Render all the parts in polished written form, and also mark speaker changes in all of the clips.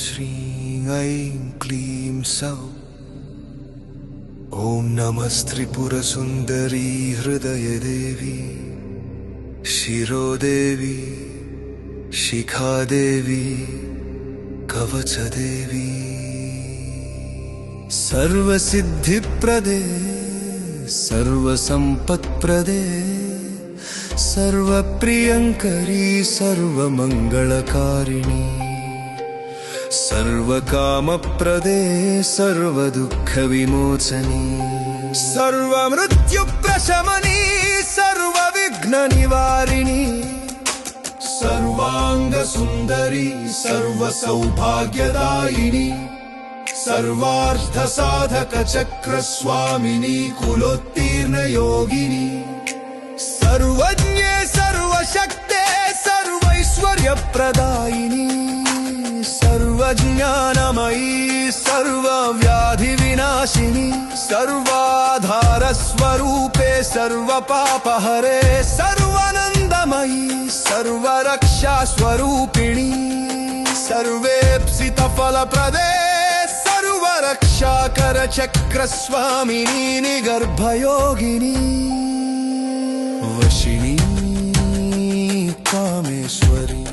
Speaker 1: श्रीं ऐं क्लीं सौः। ॐ नमस्त्रिपुरसुन्दरी हृदयदेवी शिरोदेवी शिखादेवी कवचदेवी। सर्वसिद्धिप्रदे सर्वसम्पत्प्रदे सर्वप्रियङ्करी सर्वमङ्गलकारिणी सर्वकामप्रदे सर्वदुःखविमोचनी सर्वमृत्युप्रशमनी सर्वविघ्ननिवारिणी सर्वाङ्गसुन्दरी सर्वसौभाग्यदायिनी सर्वार्थसाधकचक्रस्वामिनी कुलोत्तीर्णयोगिनी सर्वज्ञे सर्वशक्ते सर्वैश्वर्यप्रदायिनी सर्वज्ञानमयी सर्वव्याधिविनाशिनी सर्वाधारस्वरूपे सर्वपापहरे सर्वानन्दमयी सर्वरक्षास्वरूपिणी सर्वेप्सितफलप्रदे सर्वरक्षाकरचक्रस्वामिनी निगर्भयोगिनी वशिनी कामेश्वरी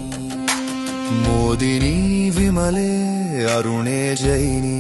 Speaker 1: मोदिनी विमले अरुणे जैनी।